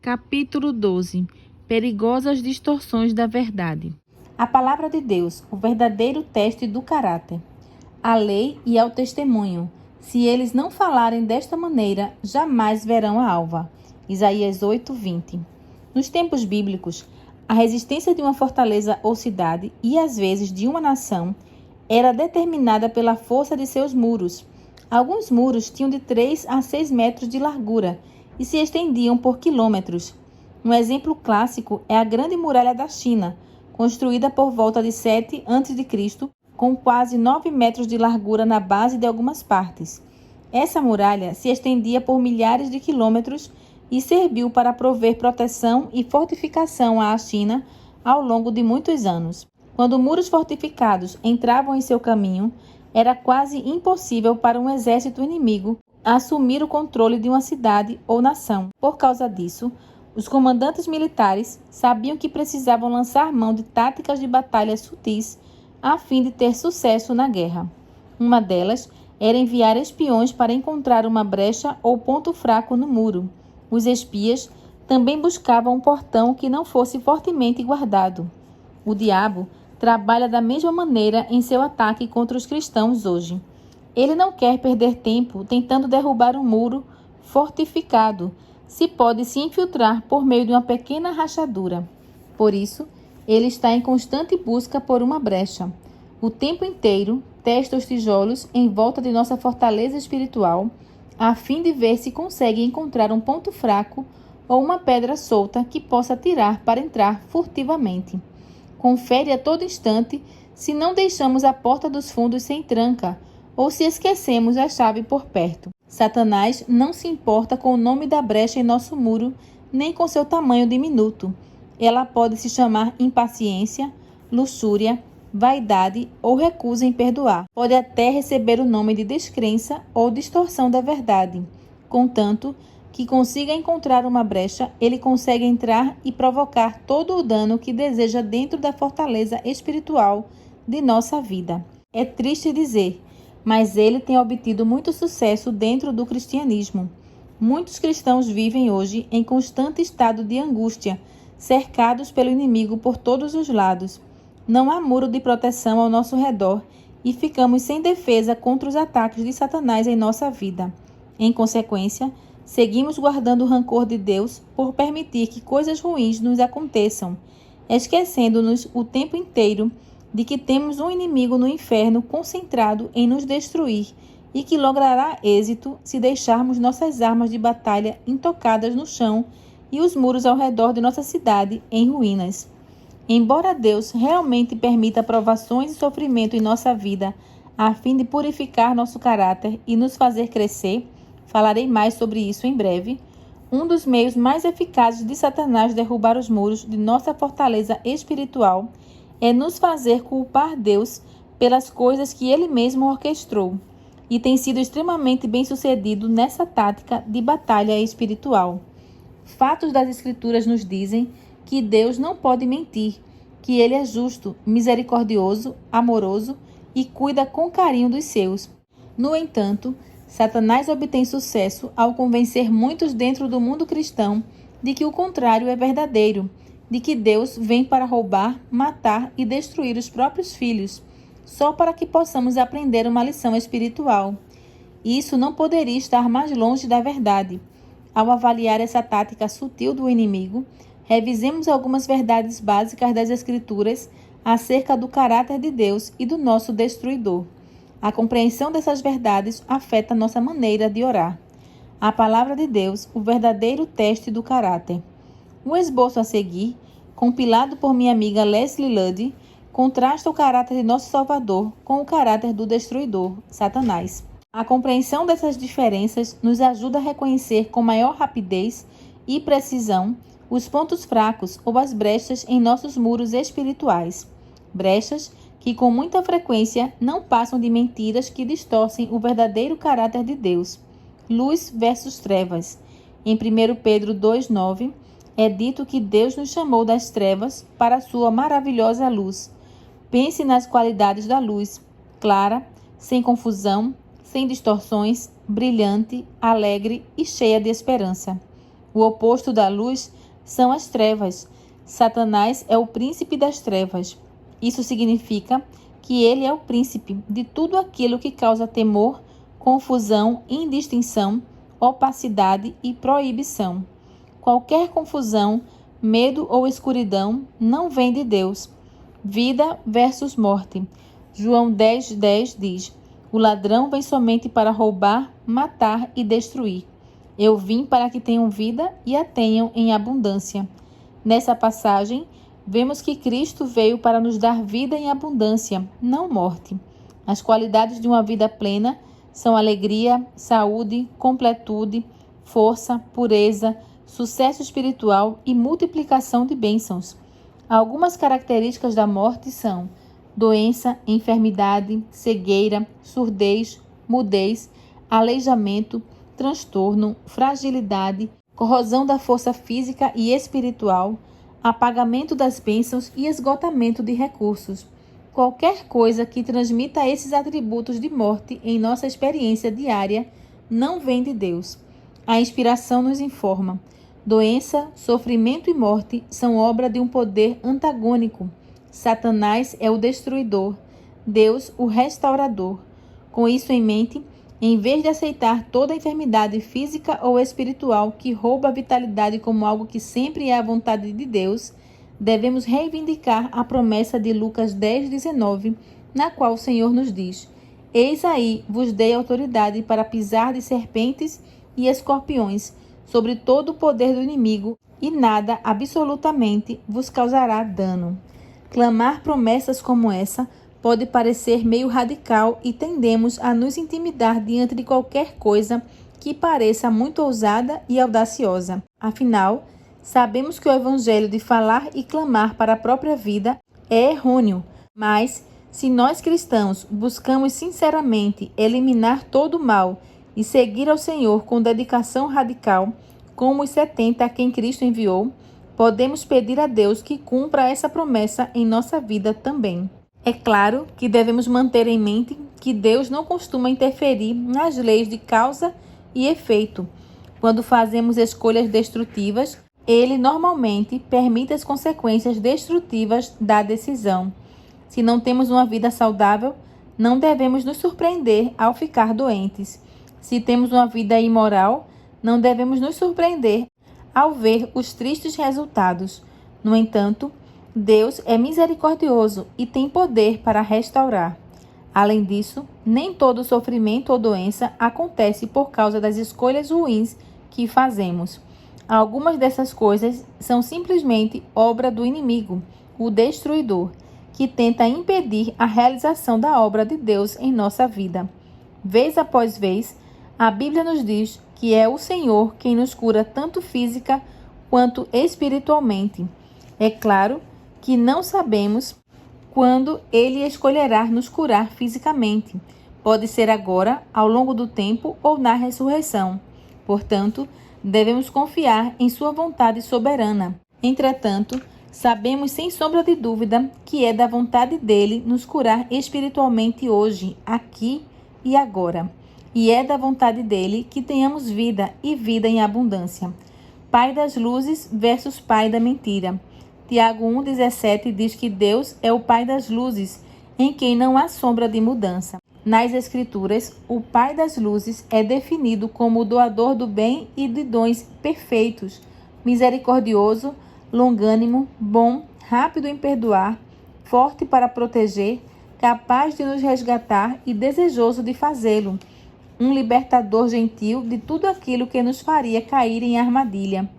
Capítulo 12. Perigosas distorções da verdade. A palavra de Deus, o verdadeiro teste do caráter. A lei e ao testemunho. Se eles não falarem desta maneira, jamais verão a alva. Isaías 8:20. Nos tempos bíblicos, a resistência de uma fortaleza ou cidade, e às vezes de uma nação, era determinada pela força de seus muros. Alguns muros tinham de 3 a 6 metros de largura e se estendiam por quilômetros. Um exemplo clássico é a Grande Muralha da China, construída por volta de 7 a.C., com quase 9 metros de largura na base de algumas partes. Essa muralha se estendia por milhares de quilômetros e serviu para prover proteção e fortificação à China ao longo de muitos anos. Quando muros fortificados entravam em seu caminho, era quase impossível para um exército inimigo assumir o controle de uma cidade ou nação. Por causa disso, os comandantes militares sabiam que precisavam lançar mão de táticas de batalha sutis a fim de ter sucesso na guerra. Uma delas era enviar espiões para encontrar uma brecha ou ponto fraco no muro. Os espias também buscavam um portão que não fosse fortemente guardado. O diabo trabalha da mesma maneira em seu ataque contra os cristãos hoje. Ele não quer perder tempo tentando derrubar um muro fortificado, se pode se infiltrar por meio de uma pequena rachadura. Por isso, ele está em constante busca por uma brecha. O tempo inteiro, testa os tijolos em volta de nossa fortaleza espiritual, a fim de ver se consegue encontrar um ponto fraco ou uma pedra solta que possa tirar para entrar furtivamente. Confere a todo instante se não deixamos a porta dos fundos sem tranca ou se esquecemos a chave por perto. Satanás não se importa com o nome da brecha em nosso muro, nem com seu tamanho diminuto. Ela pode se chamar impaciência, luxúria, vaidade ou recusa em perdoar. Pode até receber o nome de descrença ou distorção da verdade. Contanto que consiga encontrar uma brecha, ele consegue entrar e provocar todo o dano que deseja dentro da fortaleza espiritual de nossa vida. É triste dizer, mas ele tem obtido muito sucesso dentro do cristianismo. Muitos cristãos vivem hoje em constante estado de angústia, cercados pelo inimigo por todos os lados. Não há muro de proteção ao nosso redor e ficamos sem defesa contra os ataques de Satanás em nossa vida. Em consequência, seguimos guardando o rancor de Deus por permitir que coisas ruins nos aconteçam, esquecendo-nos o tempo inteiro de que temos um inimigo no inferno concentrado em nos destruir e que logrará êxito se deixarmos nossas armas de batalha intocadas no chão e os muros ao redor de nossa cidade em ruínas. Embora Deus realmente permita provações e sofrimento em nossa vida a fim de purificar nosso caráter e nos fazer crescer, falarei mais sobre isso em breve, um dos meios mais eficazes de Satanás derrubar os muros de nossa fortaleza espiritual é nos fazer culpar Deus pelas coisas que Ele mesmo orquestrou, e tem sido extremamente bem-sucedido nessa tática de batalha espiritual. Fatos das Escrituras nos dizem que Deus não pode mentir, que Ele é justo, misericordioso, amoroso e cuida com carinho dos seus. No entanto, Satanás obtém sucesso ao convencer muitos dentro do mundo cristão de que o contrário é verdadeiro, de que Deus vem para roubar, matar e destruir os próprios filhos, só para que possamos aprender uma lição espiritual. Isso não poderia estar mais longe da verdade. Ao avaliar essa tática sutil do inimigo, revisemos algumas verdades básicas das Escrituras acerca do caráter de Deus e do nosso destruidor. A compreensão dessas verdades afeta nossa maneira de orar. A palavra de Deus, o verdadeiro teste do caráter. O esboço a seguir, compilado por minha amiga Leslie Ludd, contrasta o caráter de nosso Salvador com o caráter do destruidor, Satanás. A compreensão dessas diferenças nos ajuda a reconhecer com maior rapidez e precisão os pontos fracos ou as brechas em nossos muros espirituais. Brechas que com muita frequência não passam de mentiras que distorcem o verdadeiro caráter de Deus. Luz versus trevas. Em 1 Pedro 2,9, é dito que Deus nos chamou das trevas para a sua maravilhosa luz. Pense nas qualidades da luz, clara, sem confusão, sem distorções, brilhante, alegre e cheia de esperança. O oposto da luz são as trevas. Satanás é o príncipe das trevas. Isso significa que ele é o príncipe de tudo aquilo que causa temor, confusão, indistinção, opacidade e proibição. Qualquer confusão, medo ou escuridão não vem de Deus. Vida versus morte. João 10:10 diz: o ladrão vem somente para roubar, matar e destruir. Eu vim para que tenham vida e a tenham em abundância. Nessa passagem, vemos que Cristo veio para nos dar vida em abundância, não morte. As qualidades de uma vida plena são alegria, saúde, completude, força, pureza, sucesso espiritual e multiplicação de bênçãos. Algumas características da morte são doença, enfermidade, cegueira, surdez, mudez, aleijamento, transtorno, fragilidade, corrosão da força física e espiritual, apagamento das bênçãos e esgotamento de recursos. Qualquer coisa que transmita esses atributos de morte em nossa experiência diária não vem de Deus. A inspiração nos informa: doença, sofrimento e morte são obra de um poder antagônico. Satanás é o destruidor, Deus o restaurador. Com isso em mente, em vez de aceitar toda enfermidade física ou espiritual que rouba a vitalidade como algo que sempre é a vontade de Deus, devemos reivindicar a promessa de Lucas 10:19, na qual o Senhor nos diz: eis aí vos dei autoridade para pisar de serpentes e escorpiões, sobre todo o poder do inimigo, e nada absolutamente vos causará dano. Clamar promessas como essa pode parecer meio radical e tendemos a nos intimidar diante de qualquer coisa que pareça muito ousada e audaciosa. Afinal, sabemos que o evangelho de falar e clamar para a própria vida é errôneo, mas se nós cristãos buscamos sinceramente eliminar todo o mal e seguir ao Senhor com dedicação radical, como os 70 a quem Cristo enviou, podemos pedir a Deus que cumpra essa promessa em nossa vida também. É claro que devemos manter em mente que Deus não costuma interferir nas leis de causa e efeito. Quando fazemos escolhas destrutivas, Ele normalmente permite as consequências destrutivas da decisão. Se não temos uma vida saudável, não devemos nos surpreender ao ficar doentes. Se temos uma vida imoral, não devemos nos surpreender ao ver os tristes resultados. No entanto, Deus é misericordioso e tem poder para restaurar. Além disso, nem todo sofrimento ou doença acontece por causa das escolhas ruins que fazemos. Algumas dessas coisas são simplesmente obra do inimigo, o destruidor, que tenta impedir a realização da obra de Deus em nossa vida. Vez após vez, a Bíblia nos diz que é o Senhor quem nos cura tanto física quanto espiritualmente. É claro que não sabemos quando Ele escolherá nos curar fisicamente. Pode ser agora, ao longo do tempo ou na ressurreição. Portanto, devemos confiar em sua vontade soberana. Entretanto, sabemos sem sombra de dúvida que é da vontade dele nos curar espiritualmente hoje, aqui e agora. E é da vontade dele que tenhamos vida e vida em abundância. Pai das luzes versus pai da mentira. Tiago 1,17 diz que Deus é o Pai das luzes, em quem não há sombra de mudança. Nas Escrituras, o Pai das luzes é definido como o doador do bem e de dons perfeitos, misericordioso, longânimo, bom, rápido em perdoar, forte para proteger, capaz de nos resgatar e desejoso de fazê-lo. Um libertador gentil de tudo aquilo que nos faria cair em armadilha.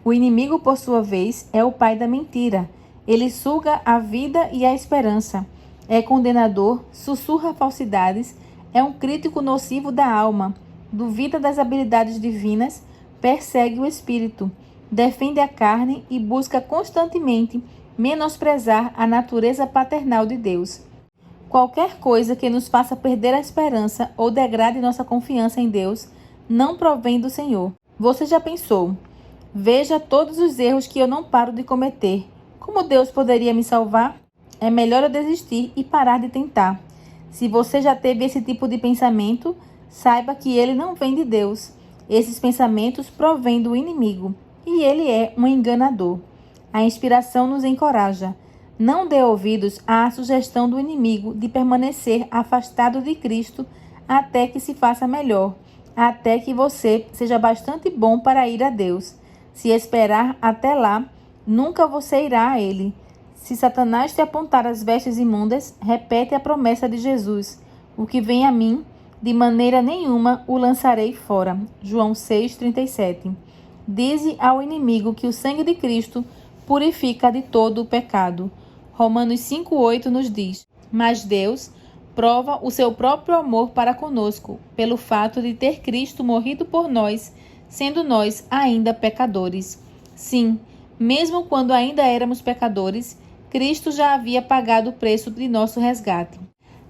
O inimigo, por sua vez, é o pai da mentira. Ele suga a vida e a esperança. É condenador, sussurra falsidades, é um crítico nocivo da alma, duvida das habilidades divinas, persegue o espírito, defende a carne e busca constantemente menosprezar a natureza paternal de Deus. Qualquer coisa que nos faça perder a esperança ou degrade nossa confiança em Deus não provém do Senhor. Você já pensou? Veja todos os erros que eu não paro de cometer. Como Deus poderia me salvar? É melhor eu desistir e parar de tentar. Se você já teve esse tipo de pensamento, saiba que ele não vem de Deus. Esses pensamentos provêm do inimigo, e ele é um enganador. A inspiração nos encoraja. Não dê ouvidos à sugestão do inimigo de permanecer afastado de Cristo até que se faça melhor, até que você seja bastante bom para ir a Deus. Se esperar até lá, nunca você irá a Ele. Se Satanás te apontar as vestes imundas, repete a promessa de Jesus: o que vem a mim, de maneira nenhuma o lançarei fora. João 6,37. Dize ao inimigo que o sangue de Cristo purifica de todo o pecado. Romanos 5,8 nos diz: mas Deus prova o seu próprio amor para conosco, pelo fato de ter Cristo morrido por nós, sendo nós ainda pecadores. Sim, mesmo quando ainda éramos pecadores, Cristo já havia pagado o preço de nosso resgate.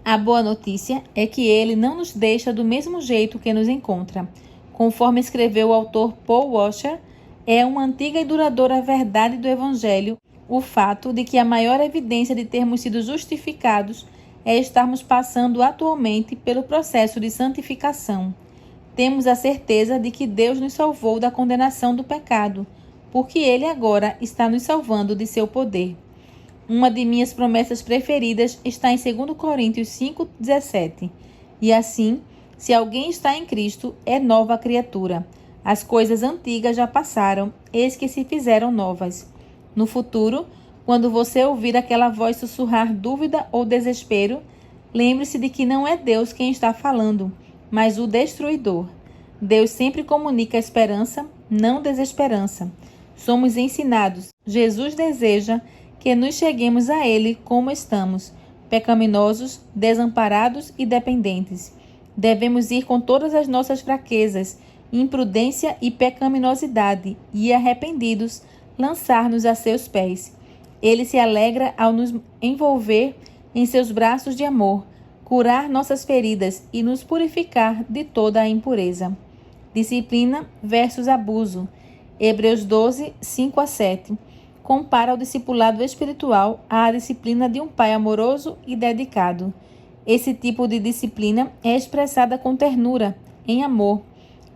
A boa notícia é que Ele não nos deixa do mesmo jeito que nos encontra. Conforme escreveu o autor Paul Washer, é uma antiga e duradoura verdade do Evangelho o fato de que a maior evidência de termos sido justificados é estarmos passando atualmente pelo processo de santificação. Temos a certeza de que Deus nos salvou da condenação do pecado, porque Ele agora está nos salvando de seu poder. Uma de minhas promessas preferidas está em 2 Coríntios 5,17. E assim, se alguém está em Cristo, é nova criatura. As coisas antigas já passaram, eis que se fizeram novas. No futuro, quando você ouvir aquela voz sussurrar dúvida ou desespero, lembre-se de que não é Deus quem está falando, mas o destruidor. Deus sempre comunica esperança, não desesperança. Somos ensinados. Jesus deseja que nos cheguemos a Ele como estamos, pecaminosos, desamparados e dependentes. Devemos ir com todas as nossas fraquezas, imprudência e pecaminosidade, e arrependidos, lançar-nos a seus pés. Ele se alegra ao nos envolver em seus braços de amor, curar nossas feridas e nos purificar de toda a impureza. Disciplina versus abuso. Hebreus 12, 5-7. Compara o discipulado espiritual à disciplina de um pai amoroso e dedicado. Esse tipo de disciplina é expressada com ternura, em amor.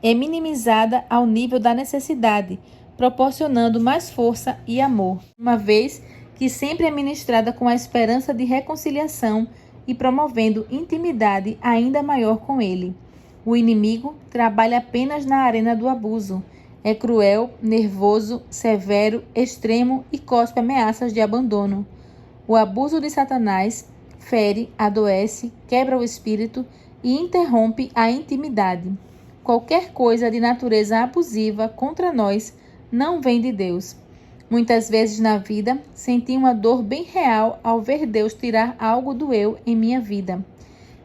É minimizada ao nível da necessidade, proporcionando mais força e amor, uma vez que sempre é ministrada com a esperança de reconciliação e promovendo intimidade ainda maior com Ele. O inimigo trabalha apenas na arena do abuso. É cruel, nervoso, severo, extremo e cospe ameaças de abandono. O abuso de Satanás fere, adoece, quebra o espírito e interrompe a intimidade. Qualquer coisa de natureza abusiva contra nós não vem de Deus. Muitas vezes na vida, senti uma dor bem real ao ver Deus tirar algo do eu em minha vida.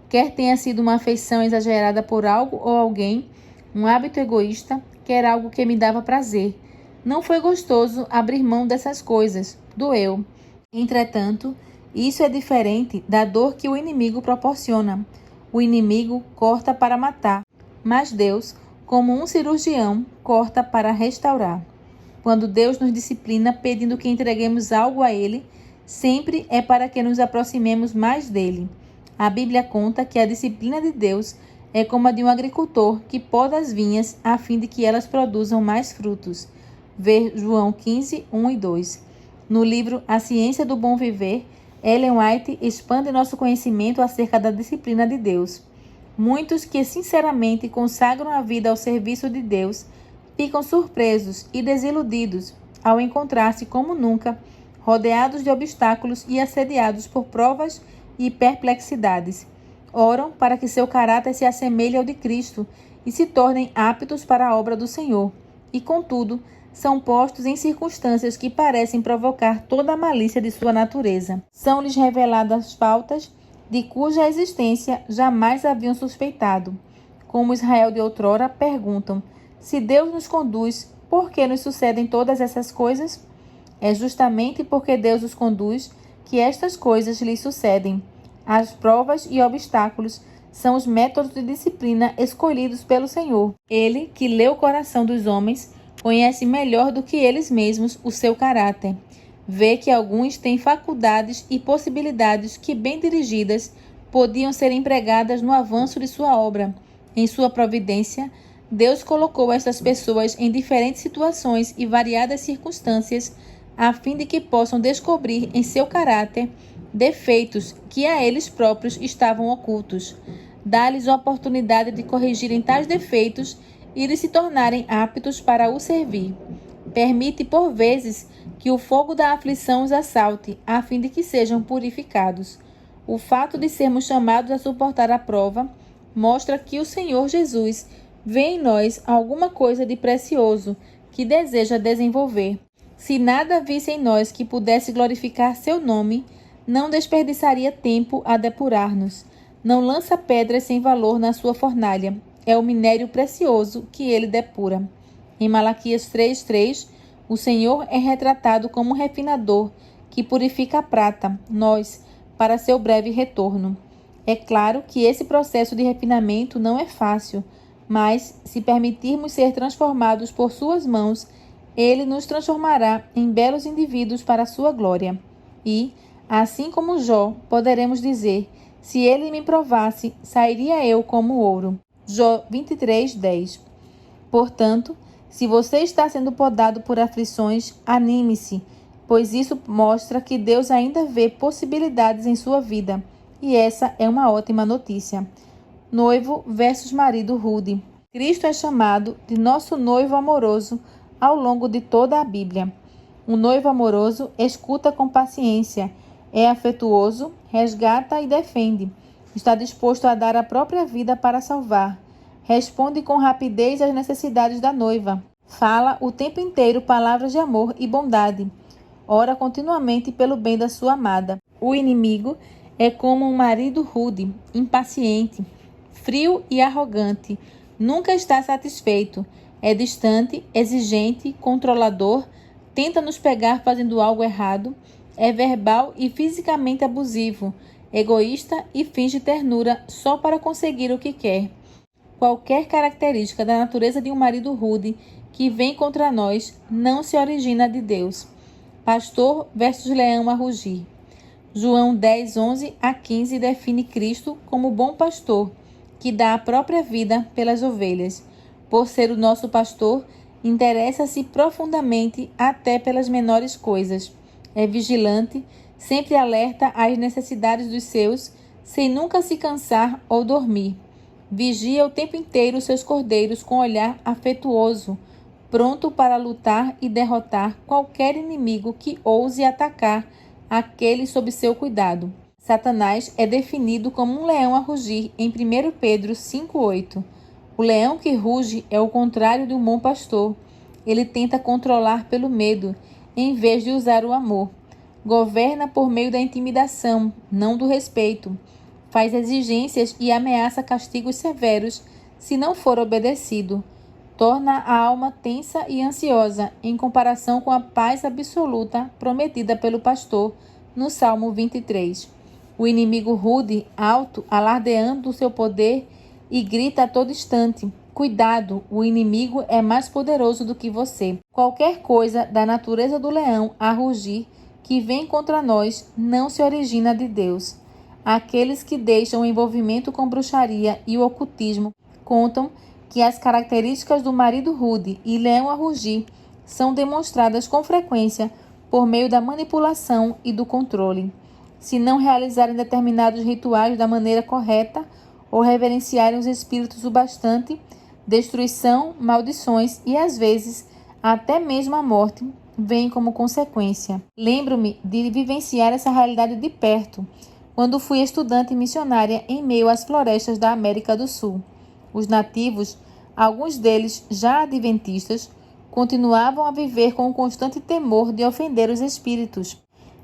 Quer tenha sido uma afeição exagerada por algo ou alguém, um hábito egoísta, quer algo que me dava prazer. Não foi gostoso abrir mão dessas coisas, do eu. Entretanto, isso é diferente da dor que o inimigo proporciona. O inimigo corta para matar, mas Deus, como um cirurgião, corta para restaurar. Quando Deus nos disciplina pedindo que entreguemos algo a Ele, sempre é para que nos aproximemos mais dele. A Bíblia conta que a disciplina de Deus é como a de um agricultor que poda as vinhas a fim de que elas produzam mais frutos. Ver João 15, 1 e 2. No livro A Ciência do Bom Viver, Ellen White expande nosso conhecimento acerca da disciplina de Deus. Muitos que sinceramente consagram a vida ao serviço de Deus ficam surpresos e desiludidos ao encontrar-se como nunca, rodeados de obstáculos e assediados por provas e perplexidades. Oram para que seu caráter se assemelhe ao de Cristo e se tornem aptos para a obra do Senhor. E, contudo, são postos em circunstâncias que parecem provocar toda a malícia de sua natureza. São-lhes reveladas faltas de cuja existência jamais haviam suspeitado. Como Israel de outrora, perguntam: se Deus nos conduz, por que nos sucedem todas essas coisas? É justamente porque Deus os conduz que estas coisas lhes sucedem. As provas e obstáculos são os métodos de disciplina escolhidos pelo Senhor. Ele, que lê o coração dos homens, conhece melhor do que eles mesmos o seu caráter. Vê que alguns têm faculdades e possibilidades que, bem dirigidas, podiam ser empregadas no avanço de sua obra. Em sua providência, Deus colocou estas pessoas em diferentes situações e variadas circunstâncias a fim de que possam descobrir em seu caráter defeitos que a eles próprios estavam ocultos. Dá-lhes a oportunidade de corrigirem tais defeitos e de se tornarem aptos para o servir. Permite, por vezes, que o fogo da aflição os assalte, a fim de que sejam purificados. O fato de sermos chamados a suportar a prova mostra que o Senhor Jesus vê em nós alguma coisa de precioso que deseja desenvolver. Se nada visse em nós que pudesse glorificar seu nome, não desperdiçaria tempo a depurar-nos. Não lança pedras sem valor na sua fornalha. É o minério precioso que ele depura. Em Malaquias 3:3, o Senhor é retratado como um refinador que purifica a prata, nós, para seu breve retorno. É claro que esse processo de refinamento não é fácil, mas, se permitirmos ser transformados por suas mãos, ele nos transformará em belos indivíduos para a sua glória. E, assim como Jó, poderemos dizer: se ele me provasse, sairia eu como ouro. Jó 23:10. Portanto, se você está sendo podado por aflições, anime-se, pois isso mostra que Deus ainda vê possibilidades em sua vida. E essa é uma ótima notícia. Noivo versus marido rude. Cristo é chamado de nosso noivo amoroso ao longo de toda a Bíblia. O noivo amoroso escuta com paciência, é afetuoso, resgata e defende. Está disposto a dar a própria vida para salvar. Responde com rapidez às necessidades da noiva. Fala o tempo inteiro palavras de amor e bondade. Ora continuamente pelo bem da sua amada. O inimigo é como um marido rude, impaciente, frio e arrogante. Nunca está satisfeito. É distante, exigente, controlador, tenta nos pegar fazendo algo errado, é verbal e fisicamente abusivo, egoísta e finge ternura só para conseguir o que quer. Qualquer característica da natureza de um marido rude que vem contra nós não se origina de Deus. Pastor versus leão a rugir. João 10:11-15 define Cristo como bom pastor, que dá a própria vida pelas ovelhas. Por ser o nosso pastor, interessa-se profundamente até pelas menores coisas. É vigilante, sempre alerta às necessidades dos seus, sem nunca se cansar ou dormir. Vigia o tempo inteiro os seus cordeiros com olhar afetuoso, pronto para lutar e derrotar qualquer inimigo que ouse atacar aquele sob seu cuidado. Satanás é definido como um leão a rugir em 1 Pedro 5:8. O leão que ruge é o contrário de um bom pastor. Ele tenta controlar pelo medo, em vez de usar o amor. Governa por meio da intimidação, não do respeito. Faz exigências e ameaça castigos severos se não for obedecido. Torna a alma tensa e ansiosa em comparação com a paz absoluta prometida pelo pastor no Salmo 23. O inimigo rude, alto, alardeando o seu poder e grita a todo instante: cuidado, o inimigo é mais poderoso do que você. Qualquer coisa da natureza do leão a rugir que vem contra nós não se origina de Deus. Aqueles que deixam o envolvimento com bruxaria e o ocultismo contam que as características do marido rude e leão a rugir são demonstradas com frequência por meio da manipulação e do controle. Se não realizarem determinados rituais da maneira correta ou reverenciarem os espíritos o bastante, destruição, maldições e, às vezes, até mesmo a morte vêm como consequência. Lembro-me de vivenciar essa realidade de perto, quando fui estudante missionária em meio às florestas da América do Sul. Os nativos, alguns deles já adventistas, continuavam a viver com o constante temor de ofender os espíritos.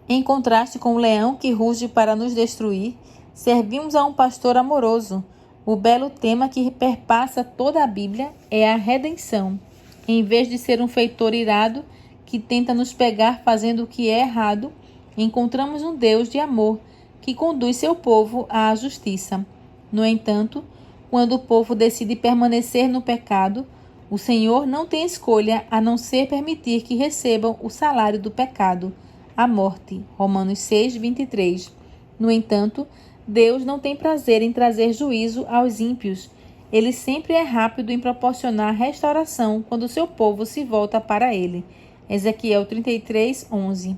Em contraste com o leão que ruge para nos destruir, servimos a um pastor amoroso. O belo tema que perpassa toda a Bíblia é a redenção. Em vez de ser um feitor irado que tenta nos pegar fazendo o que é errado, encontramos um Deus de amor que conduz seu povo à justiça. No entanto, quando o povo decide permanecer no pecado, o Senhor não tem escolha a não ser permitir que recebam o salário do pecado, a morte. Romanos 6:23. No entanto, Deus não tem prazer em trazer juízo aos ímpios. Ele sempre é rápido em proporcionar restauração quando seu povo se volta para ele. Ezequiel 33:11.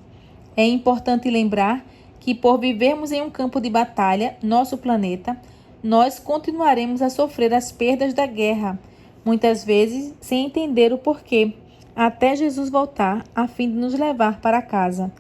É importante lembrar que, por vivermos em um campo de batalha, nosso planeta, nós continuaremos a sofrer as perdas da guerra, muitas vezes sem entender o porquê, até Jesus voltar a fim de nos levar para casa.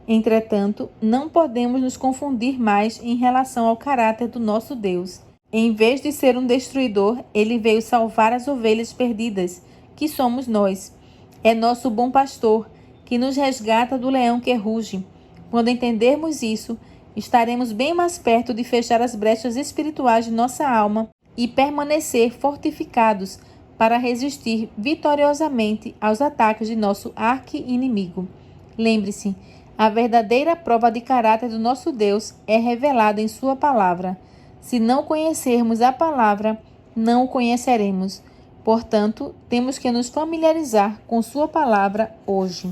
Entretanto, não podemos nos confundir mais em relação ao caráter do nosso Deus. Em vez de ser um destruidor, ele veio salvar as ovelhas perdidas, que somos nós. É nosso bom pastor, que nos resgata do leão que ruge. Quando entendermos isso, estaremos bem mais perto de fechar as brechas espirituais de nossa alma e permanecer fortificados para resistir vitoriosamente aos ataques de nosso arqui-inimigo. Lembre-se, a verdadeira prova de caráter do nosso Deus é revelada em sua palavra. Se não conhecermos a palavra, não o conheceremos. Portanto, temos que nos familiarizar com sua palavra hoje.